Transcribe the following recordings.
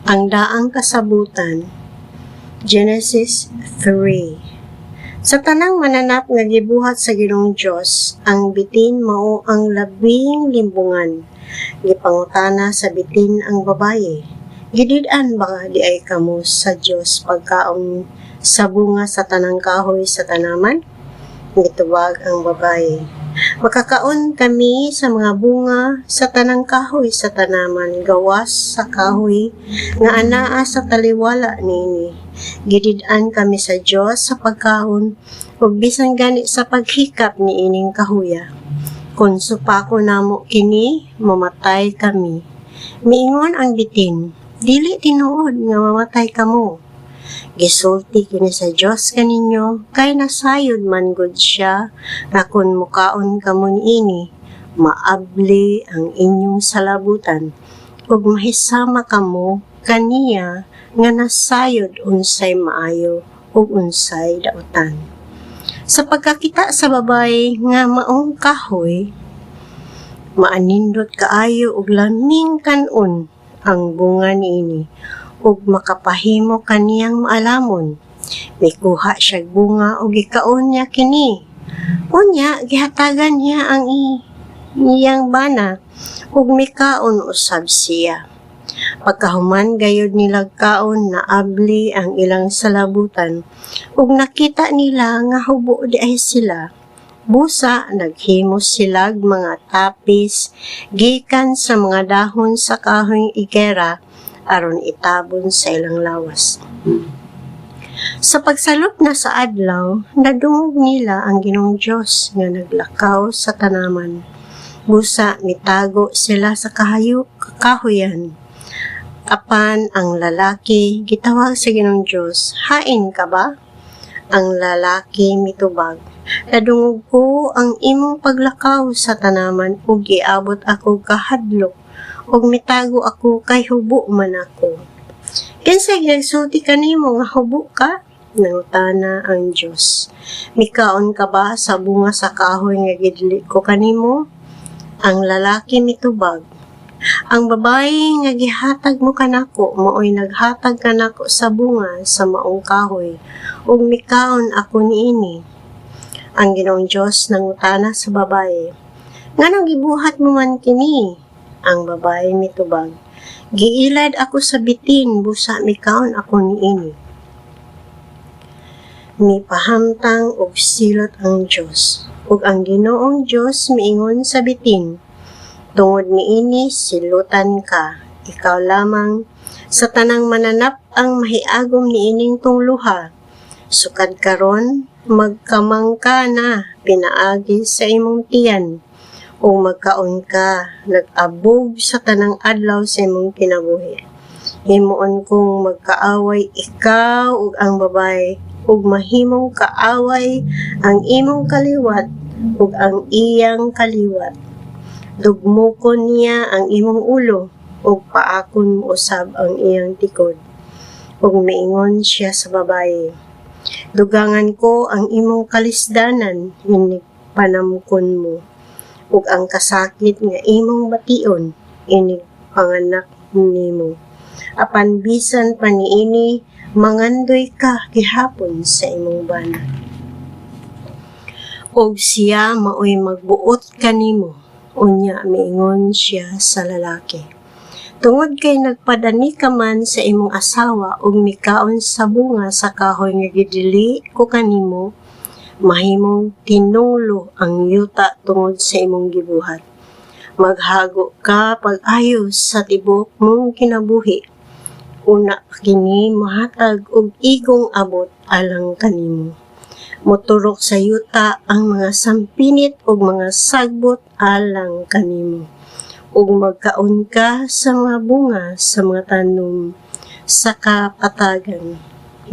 Ang daang kasabutan. Genesis 3. Sa tanang mananap nga gibuhat sa Ginoong Dios, ang bitin mao ang labing limbungan. Gipangutana sa bitin ang babaye, gidid-an ba di ay kamo sa Dios pagkaon sa bunga sa tanang kahoy sa tanaman? Gitubag ang babaye, makakaon kami sa mga bunga sa tanang kahoy sa tanaman gawas sa kahoy nga anaa sa taliwala niini. Gidid-an kami sa Dios sa pagkaon ug bisan gani sa paghikap niining kahuya. Kun supako namo kini, mamatay kami. Miingon ang bitin, dili tinuod nga mamatay kamo. Gisulti kini sa Dios kaninyo, kay nasayod man gud siya nga kun mukaon kamo niini, maabli ang inyong salabutan ug mahisama kamo kaniya nga nasayod unsay maayo ug unsay daotan. Sa pagkakita sa babae nga maong kahoy, maanindot kaayo ug laming kanon ang bunga niini ug makapahimo kaniyang maalamon. Mikuha siya bunga ug gikaon niya kini. Unya gihatagan niya ang iyang bana ug mikaon usab siya. Pagkahuman gayud nila kaon na abli ang ilang salabutan ug nakita nila nga hubo di ay sila. Busa naghimos silag mga tapis gikan sa mga dahon sa kahoy igera aron itabon sa ilang lawas. Sa pagsalop na sa adlaw, nadungog nila ang Ginoong Dios nga naglakaw sa tanaman. Busa mitago sila sa kahoyan. Apan ang lalaki gitawag sa Ginoong Dios, hain ka ba? Ang lalaki mitubag, nadungog ko ang imong paglakaw sa tanaman ug giabot ako kahadlok ug mitago ako kay hubo man ako. Kinsay nagsulti kanimo nga hubo ka? Nangutana ang Dios. Mikaon ka ba sa bunga sa kahoy nga gidili ko kanimo? Ang lalaki mitubag, ang babae nga gihatag mo kanako maoy naghatag kanako sa bunga sa maong kahoy ug mikaon ako niini. Ang Ginoong Dios nangutana sa babae, nganong gibuhat mo man kini? Ang babae mitubag, giilad ako sa bitin busa mikaon ako niini. Mipahamtang og silot ang Dios ug ang Ginoong Dios miingon sa bitin, tungod niini silutan ka, ikaw lamang sa tanang mananap ang mahiagom niining tungluha. Sukad karon magkamang ka na pinaagi sa imong tiyan o magkaon ka nag-abog sa tanang adlaw sa imong kinabuhi. Himuon kong magkaaway ikaw ug ang babae ug mahimong kaaway ang imong kaliwat ug ang iyang kaliwat. Dugmukon niya ang imong ulo ug paakon mo usab ang iyang tikod. Ug miingon siya sa babaye, dugangan ko ang imong kalisdanan inig panamkon mo ug ang kasakit nga imong bation inig panganak nimo. Apan bisan pa niini mangandoy ka gihapon sa imong bana. Ug siya maoy magbuot kanimo. Unya miingon siya sa lalaki, tungod kay nagpadani ka man sa imong asawa ug mikaon sa bunga sa kahoy nga gidili ko kanimo, mahimong tinunglo ang yuta tungod sa imong gibuhat. Maghago ka pag-ayos sa tibok mong kinabuhi. Una kini mahatag og igong abot alang kanimo. Moturok sa yuta ang mga sampinit ug mga sagbot alang kanimo. Ug magkaon ka sa mga bunga sa mga tanom sa kapatagan.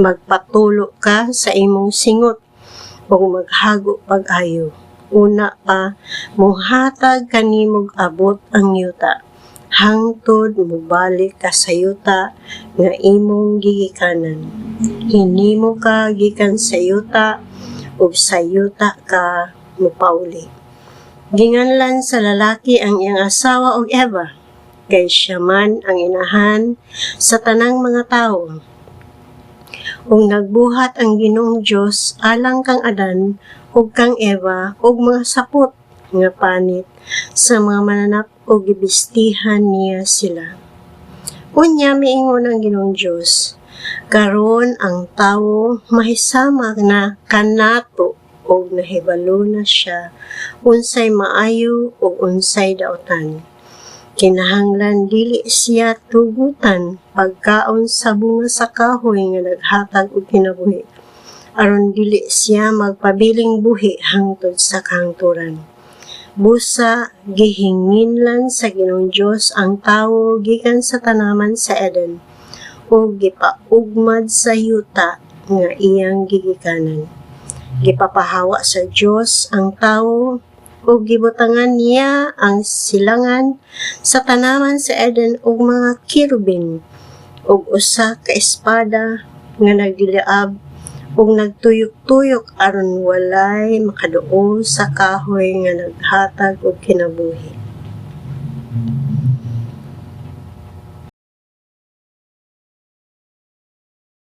Magpatulo ka sa imong singot ug maghago pag-ayo. Una pa, muhatag kanimog abot ang yuta. Hangtod mubalik ka sa yuta nga imong gigikanan. Hinimo ka gikan sa yuta ug sa yuta ka mupauli. Ginganlan sa lalaki ang iyang asawa og Eva, kay siya man ang inahan sa tanang mga tawo. Ug nagbuhat ang Ginoong Dios alang kang Adan ug kang Eva ug mga sapot nga panit sa mga mananap ug gibistihan niya sila. Unya miingon ang Ginoong Dios, karon ang tawo mahisama na kanato ug nahibalo na siya unsay maayo ug unsay daotan. Kinahanglan dili siya tugutan pagkaon sa bunga sa kahoy nga naghatag og kinabuhi, aron dili siya magpabiling buhi hangtod sa kahangturan. Busa gihinginlan sa Ginoong Dios ang tawo gikan sa tanaman sa Eden ug gipaugmad sa yuta nga iyang gigikanan. Gipapahawa sa Dios ang tawo ug gibutangan niya ang silangan sa tanaman sa Eden ug mga kirubin ug usa ka espada nga nagdilaab ug nagtuyok-tuyok aron walay makaduol sa kahoy nga naghatag og kinabuhi.